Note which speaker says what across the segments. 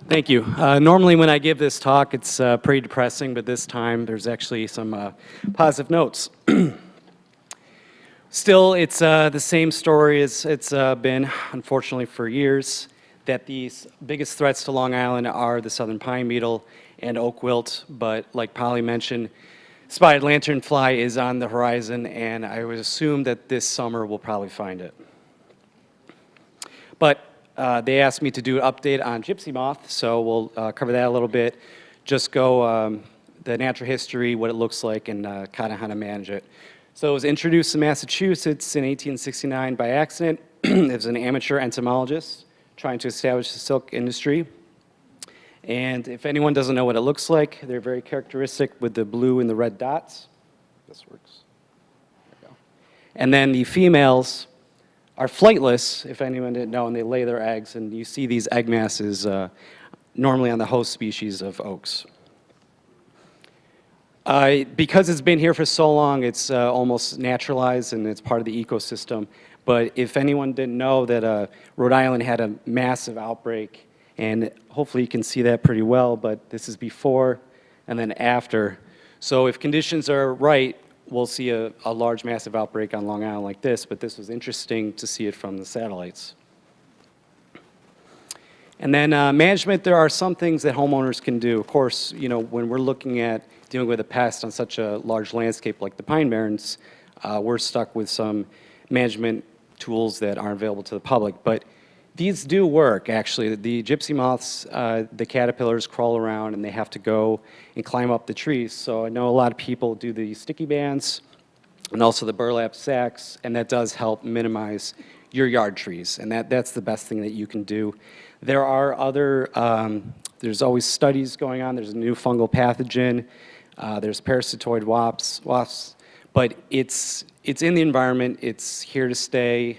Speaker 1: Thank you. Normally when I give this talk, it's pretty depressing, but this time there's actually some positive notes. Still, it's the same story as it's been, unfortunately, for years, that the biggest threats to Long Island are the southern pine beetle and oak wilt, but like Polly mentioned, spotted lanternfly is on the horizon, and I would assume that this summer we'll probably find it. But they asked me to do an update on gypsy moth, so we'll cover that a little bit. Just go the natural history, what it looks like, and kind of how to manage it. So it was introduced to Massachusetts in 1869 by accident. It was an amateur entomologist trying to establish the silk industry. And if anyone doesn't know what it looks like, they're very characteristic with the blue and the red dots. This works. There we go. And then the females are flightless, if anyone didn't know, and they lay their eggs. And you see these egg masses normally on the host species of oaks. Because it's been here for so long, it's almost naturalized and it's part of the ecosystem. But if anyone didn't know that Rhode Island had a massive outbreak, and hopefully you can see that pretty well, but this is before and then after. So if conditions are right, we'll see a large, massive outbreak on Long Island like this, but this was interesting to see it from the satellites. And then management, there are some things that homeowners can do. Of course, you know, when we're looking at dealing with a pest on such a large landscape like the Pine Barrens, we're stuck with some management tools that aren't available to the public. But these do work, actually. The gypsy moths, the caterpillars crawl around and they have to go and climb up the trees. So I know a lot of people do the sticky bands and also the burlap sacks, and that does help minimize your yard trees. And that's the best thing that you can do. There are other, there's always studies going on. There's a new fungal pathogen. There's parasitoid wasps. But it's in the environment. It's here to stay.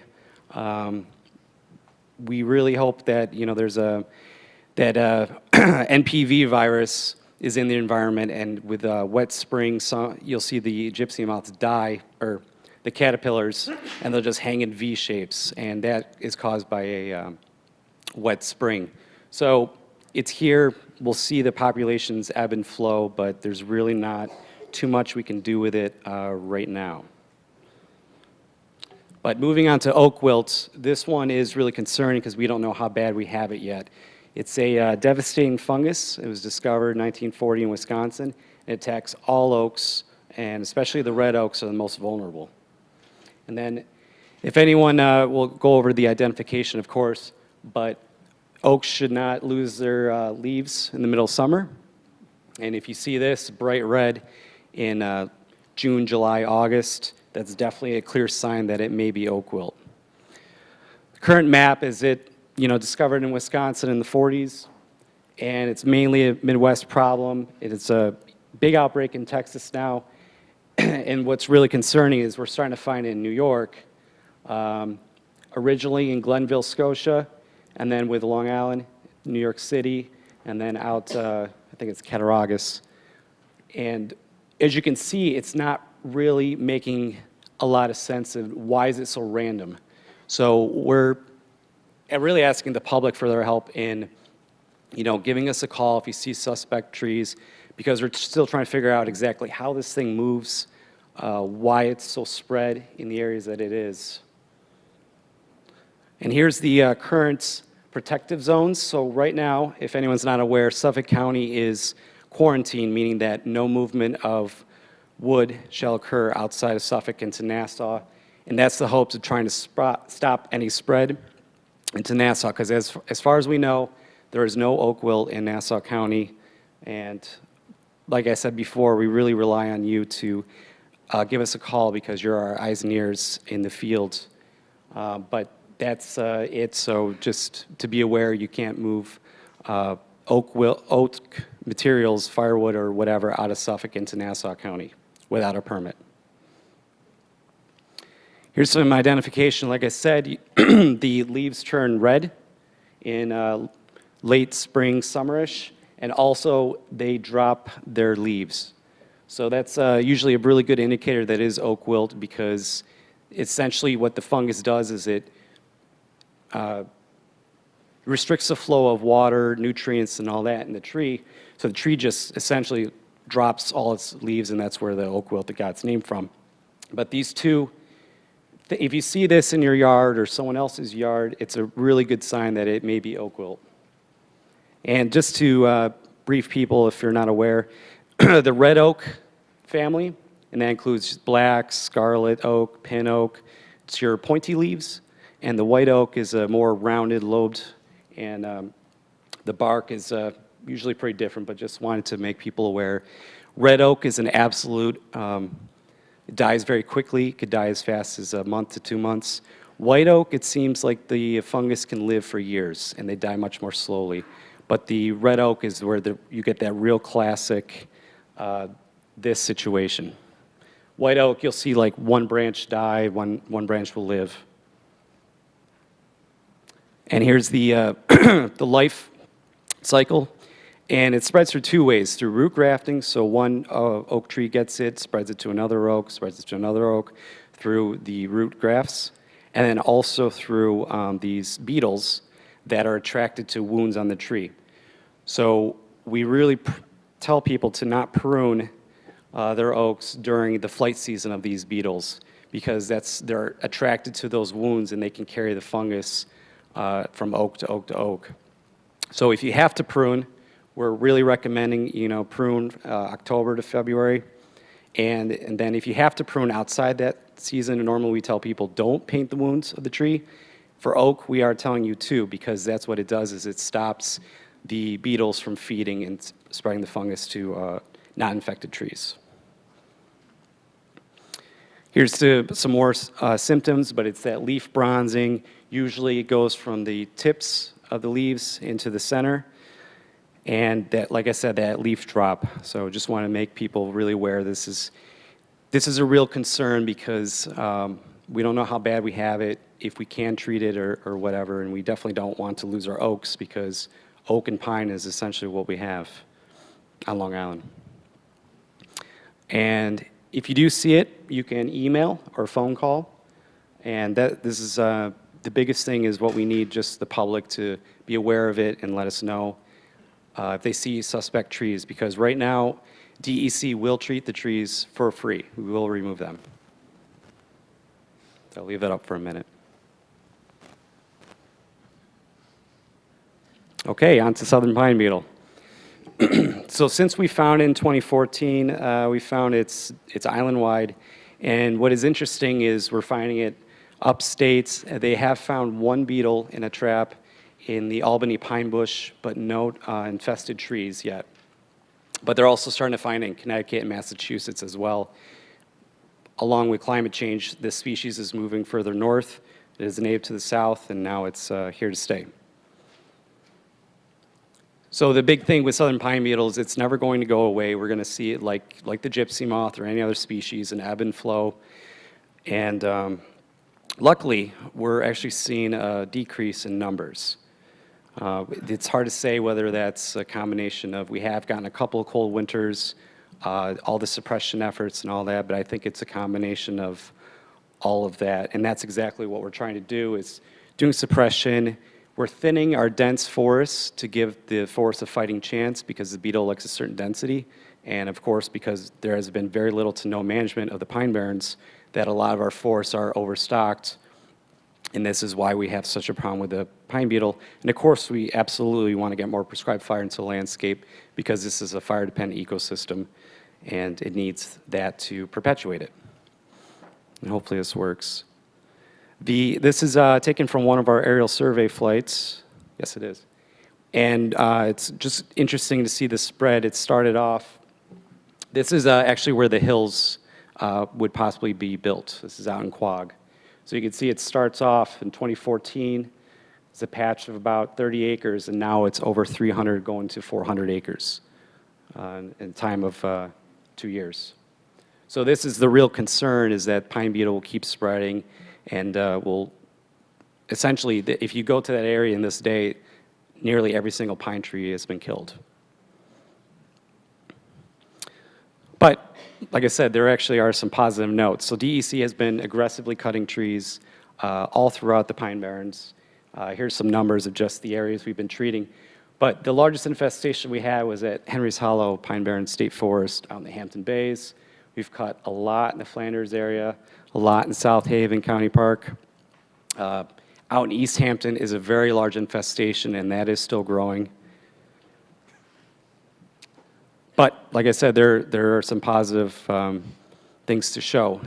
Speaker 1: We really hope that, you know, that NPV virus is in the environment, and with wet spring, you'll see the gypsy moths die, or the caterpillars, and they'll just hang in V shapes, and that is caused by a wet spring. So it's here. We'll see the populations ebb and flow, but there's really not too much we can do with it right now. But moving on to oak wilt, this one is really concerning because we don't know how bad we have it yet. It's a devastating fungus. It was discovered in 1940 in Wisconsin. It attacks all oaks, and especially the red oaks are the most vulnerable. And then if anyone, we'll go over the identification, of course, but oaks should not lose their leaves in the middle of summer. And if you see this bright red in June, July, August, that's definitely a clear sign that it may be oak wilt. The current map is discovered in Wisconsin in the 40s, and it's mainly a Midwest problem. It's a big outbreak in Texas now, and what's really concerning is we're starting to find it in New York, originally in Glenville, Scotia, and then with Long Island, New York City, and then out, I think it's Cattaraugus. And as you can see, it's not really making a lot of sense of why is it so random. So we're really asking the public for their help in, giving us a call if you see suspect trees, because we're still trying to figure out exactly how this thing moves, why it's so spread in the areas that it is. And here's the current protective zones. So right now, if anyone's not aware, Suffolk County is quarantined, meaning that no movement of wood shall occur outside of Suffolk into Nassau. And that's the hopes of trying to stop any spread into Nassau, because as far as we know, there is no oak wilt in Nassau County. And like I said before, we really rely on you to give us a call, because you're our eyes and ears in the field. But that's it. So just to be aware, you can't move oak materials, firewood or whatever, out of Suffolk into Nassau County without a permit. Here's some identification. Like I said, the leaves turn red in late spring, summerish, and also they drop their leaves. So that's usually a really good indicator that is oak wilt, because essentially what the fungus does is it restricts the flow of water, nutrients, and all that in the tree. So the tree just essentially drops all its leaves, and that's where the oak wilt got its name from. But these two, if you see this in your yard or someone else's yard, it's a really good sign that it may be oak wilt. And just to brief people, if you're not aware, the red oak family, and that includes black, scarlet oak, pin oak, it's your pointy leaves, and the white oak is a more rounded, lobed, and the bark is usually pretty different, but just wanted to make people aware. Red oak is an absolute, it dies very quickly, it could die as fast as a month to 2 months. White oak, it seems like the fungus can live for years, and they die much more slowly. But the red oak is where you get that real classic, this situation. White oak, you'll see like one branch die, one branch will live. And here's the, the life cycle. And it spreads through 2 ways, through root grafting, so one oak tree gets it, spreads it to another oak, spreads it to another oak, through the root grafts, and then also through these beetles that are attracted to wounds on the tree. So we really tell people to not prune their oaks during the flight season of these beetles, because they're attracted to those wounds and they can carry the fungus from oak to oak to oak. So if you have to prune, we're really recommending, prune October to February. And then if you have to prune outside that season, normally we tell people don't paint the wounds of the tree. For oak, we are telling you to, because that's what it does, is it stops the beetles from feeding and spreading the fungus to not-infected trees. Here's some more symptoms, but it's that leaf bronzing. Usually it goes from the tips of the leaves into the center. And that, like I said, that leaf drop. So just want to make people really aware this is a real concern, because we don't know how bad we have it, if we can treat it or whatever, and we definitely don't want to lose our oaks, because oak and pine is essentially what we have on Long Island. And if you do see it, you can email or phone call. And this is the biggest thing, is what we need just the public to be aware of it and let us know if they see suspect trees, because right now DEC will treat the trees for free. We will remove them. So I'll leave that up for a minute. Okay, on to southern pine beetle. So since we found it in 2014, we found it's island-wide. And what is interesting is we're finding it upstate. They have found one beetle in a trap in the Albany pine bush, but no infested trees yet. But they're also starting to find it in Connecticut and Massachusetts as well. Along with climate change, this species is moving further north. It is native to the south, and now it's here to stay. So the big thing with southern pine beetles, it's never going to go away. We're going to see it like the gypsy moth or any other species, an ebb and flow. And luckily, we're actually seeing a decrease in numbers. It's hard to say whether that's a combination of, we have gotten a couple of cold winters, all the suppression efforts and all that, but I think it's a combination of all of that. And that's exactly what we're trying to do, is doing suppression. We're thinning our dense forests to give the forest a fighting chance, because the beetle likes a certain density. And of course, because there has been very little to no management of the pine barrens, that a lot of our forests are overstocked. And this is why we have such a problem with the pine beetle. And of course, we absolutely want to get more prescribed fire into the landscape, because this is a fire-dependent ecosystem, and it needs that to perpetuate it. And hopefully this works. This is taken from one of our aerial survey flights. Yes, it is. And it's just interesting to see the spread. It started off, this is actually where the hills would possibly be built. This is out in Quogue. So you can see it starts off in 2014. It's a patch of about 30 acres, and now it's over 300 going to 400 acres in a time of 2 years. So this is the real concern, is that pine beetle will keep spreading, and will essentially, if you go to that area in this day, nearly every single pine tree has been killed. But like I said, there actually are some positive notes. So DEC has been aggressively cutting trees all throughout the pine barrens. Here's some numbers of just the areas we've been treating. But the largest infestation we had was at Henry's Hollow Pine Barren State Forest out in the Hampton Bays. We've cut a lot in the Flanders area, a lot in South Haven County Park. Out in East Hampton is a very large infestation, and that is still growing. But like I said, there are some positive things to show.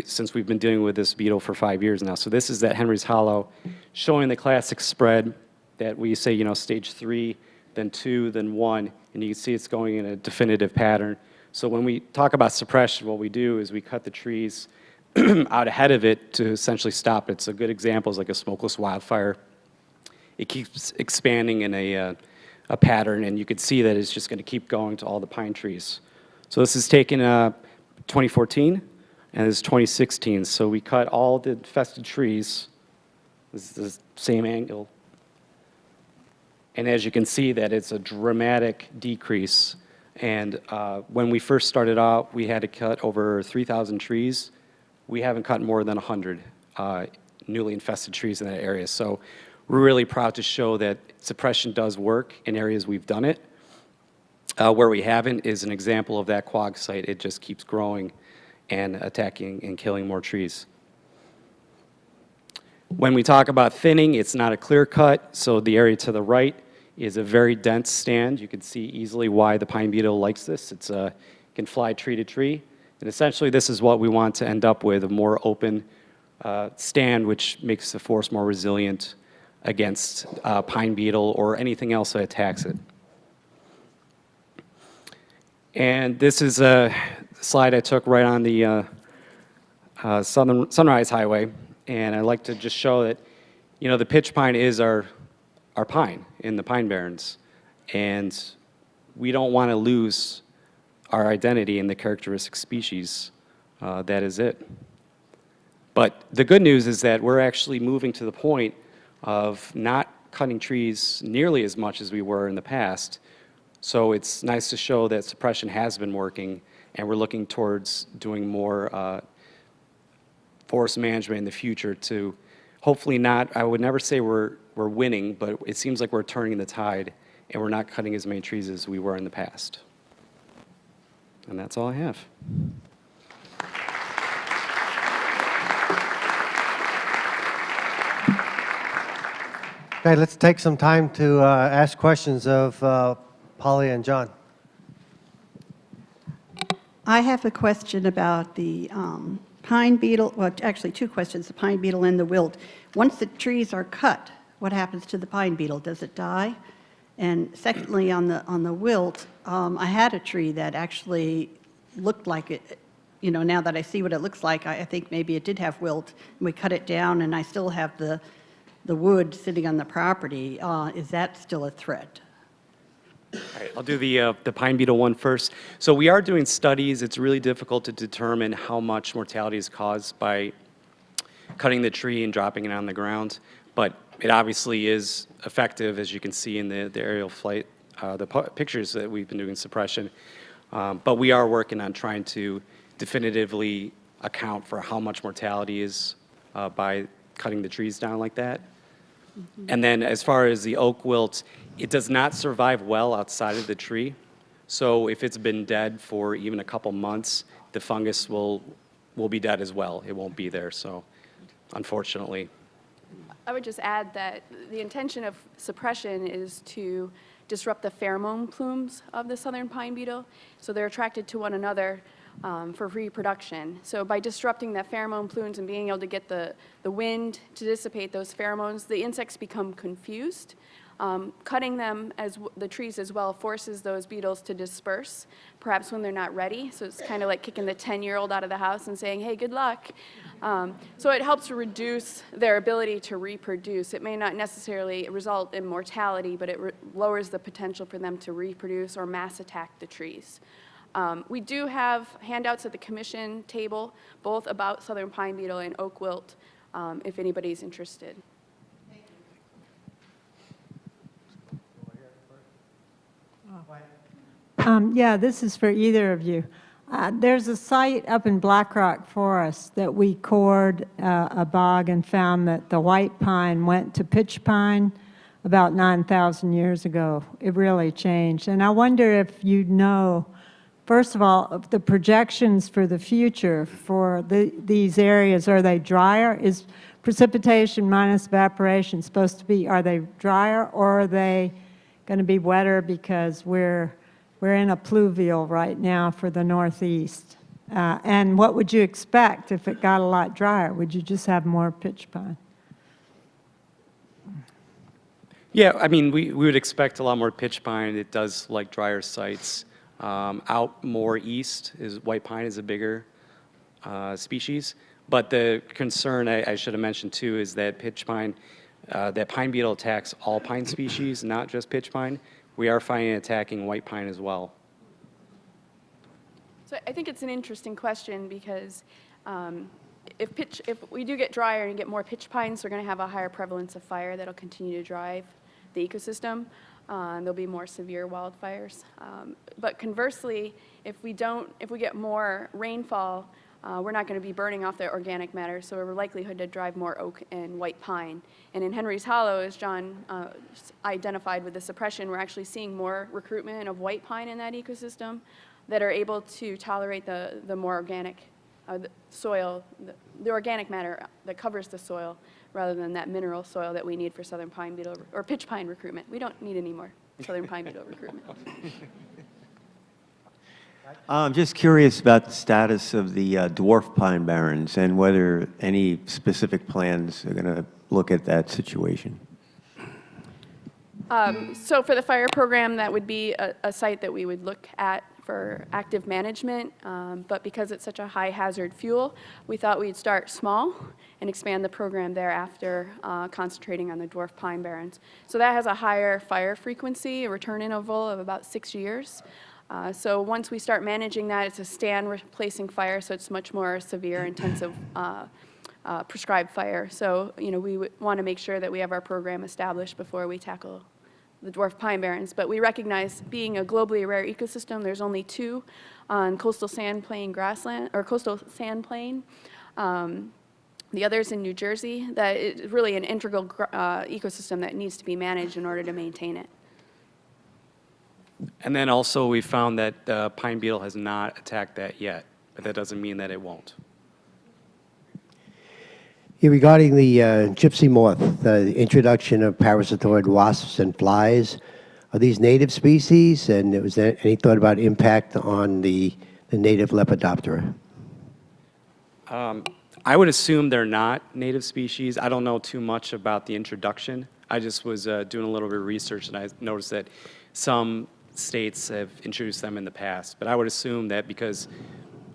Speaker 1: Since we've been dealing with this beetle for 5 years now. So this is at Henry's Hollow, showing the classic spread that we say, stage 3, then 2, then 1, and you can see it's going in a definitive pattern. So when we talk about suppression, what we do is we cut the trees out ahead of it to essentially stop it. So a good example is like a smokeless wildfire. It keeps expanding in a pattern, and you can see that it's just going to keep going to all the pine trees. So this is taken 2014, and this is 2016. So we cut all the infested trees. This is the same angle. And as you can see, that it's a dramatic decrease. And when we first started out, we had to cut over 3,000 trees. We haven't cut more than 100 newly infested trees in that area. So we're really proud to show that suppression does work in areas we've done it. Where we haven't is an example of that quag site. It just keeps growing and attacking and killing more trees. When we talk about thinning, it's not a clear cut. So the area to the right is a very dense stand. You can see easily why the pine beetle likes this. It can fly tree to tree. And essentially, this is what we want to end up with, a more open stand, which makes the forest more resilient against pine beetle or anything else that attacks it. And this is a slide I took right on the Sunrise Highway. And I like to just show that, the pitch pine is our pine in the Pine Barrens. And we don't want to lose our identity in the characteristic species. That is it. But the good news is that we're actually moving to the point of not cutting trees nearly as much as we were in the past. So it's nice to show that suppression has been working, and we're looking towards doing more forest management in the future to hopefully not, I would never say we're winning, but it seems like we're turning the tide, and we're not cutting as many trees as we were in the past. And that's all I have.
Speaker 2: Okay, let's take some time to ask questions of Polly and John.
Speaker 3: I have a question about the pine beetle, well, actually two questions, the pine beetle and the wilt. Once the trees are cut, what happens to the pine beetle? Does it die? And secondly, on the wilt, I had a tree that actually looked like it, now that I see what it looks like, I think maybe it did have wilt. We cut it down, and I still have the wood sitting on the property. Is that still a threat?
Speaker 1: All right, I'll do the pine beetle one first. So we are doing studies. It's really difficult to determine how much mortality is caused by cutting the tree and dropping it on the ground, but it obviously is effective, as you can see in the aerial flight, the pictures that we've been doing suppression. But we are working on trying to definitively account for how much mortality is by cutting the trees down like that. Mm-hmm. And then as far as the oak wilt, it does not survive well outside of the tree. So if it's been dead for even a couple months, the fungus will be dead as well. It won't be there, so unfortunately.
Speaker 4: I would just add that the intention of suppression is to disrupt the pheromone plumes of the southern pine beetle. So they're attracted to one another for reproduction. So by disrupting the pheromone plumes and being able to get the wind to dissipate those pheromones, the insects become confused. Cutting them, as the trees as well, forces those beetles to disperse, perhaps when they're not ready. So it's kind of like kicking the 10-year-old out of the house and saying, hey, good luck. So it helps to reduce their ability to reproduce. It may not necessarily result in mortality, but it lowers the potential for them to reproduce or mass attack the trees. We do have handouts at the commission table, both about southern pine beetle and oak wilt, if anybody's interested.
Speaker 5: Yeah, this is for either of you. There's a site up in Black Rock Forest that we cored a bog and found that the white pine went to pitch pine about 9,000 years ago. It really changed. And I wonder if you know, first of all, of the projections for the future for these areas. Are they drier? Is precipitation minus evaporation supposed to be, are they drier, or are they going to be wetter because we're in a pluvial right now for the Northeast? And what would you expect if it got a lot drier? Would you just have more pitch pine?
Speaker 1: Yeah, I mean, we would expect a lot more pitch pine. It does like drier sites. Out more east is white pine is a bigger species. But the concern I should have mentioned too is that pitch pine, that pine beetle attacks all pine species, not just pitch pine. We are finding it attacking white pine as well.
Speaker 4: So I think it's an interesting question because if we do get drier and get more pitch pines, we're going to have a higher prevalence of fire that'll continue to drive the ecosystem. There'll be more severe wildfires. But conversely, if we get more rainfall, we're not going to be burning off the organic matter, so we're likelihood to drive more oak and white pine. And in Henry's Hollow, as John identified with the suppression, we're actually seeing more recruitment of white pine in that ecosystem that are able to tolerate the more organic the soil, the organic matter that covers the soil, rather than that mineral soil that we need for southern pine beetle or pitch pine recruitment. We don't need any more southern pine beetle recruitment.
Speaker 6: I'm just curious about the status of the dwarf pine barrens and whether any specific plans are going to look at that situation.
Speaker 4: So for the fire program, that would be a site that we would look at for active management, but because it's such a high hazard fuel, we thought we'd start small and expand the program thereafter, concentrating on the dwarf pine barrens. So that has a higher fire frequency, a return interval of about 6 years. So once we start managing that, it's a stand replacing fire, so it's much more severe, intensive prescribed fire. So, we would want to make sure that we have our program established before we tackle the dwarf pine barrens. But we recognize, being a globally rare ecosystem, there's only 2 on coastal sand plain grassland, or coastal sand plain. The others in New Jersey, that is really an integral ecosystem that needs to be managed in order to maintain it.
Speaker 1: And then also we found that pine beetle has not attacked that yet, but that doesn't mean that it won't.
Speaker 7: Yeah, regarding the gypsy moth, the introduction of parasitoid wasps and flies, are these native species? And was there any thought about impact on the native Lepidoptera?
Speaker 1: I would assume they're not native species. I don't know too much about the introduction. I just was doing a little bit of research, and I noticed that some states have introduced them in the past. But I would assume that because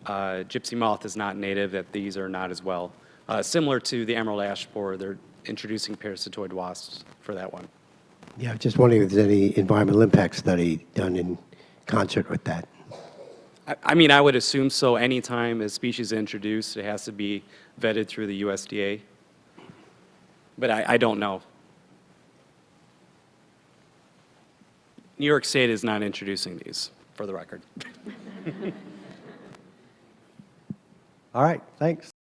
Speaker 1: gypsy moth is not native, that these are not as well. Similar to the emerald ash borer, they're introducing parasitoid wasps for that one.
Speaker 7: Yeah, just wondering if there's any environmental impact study done in concert with that.
Speaker 1: I mean, I would assume so. Anytime a species is introduced, it has to be vetted through the USDA. But I don't know. New York State is not introducing these, for the record.
Speaker 2: All right, thanks.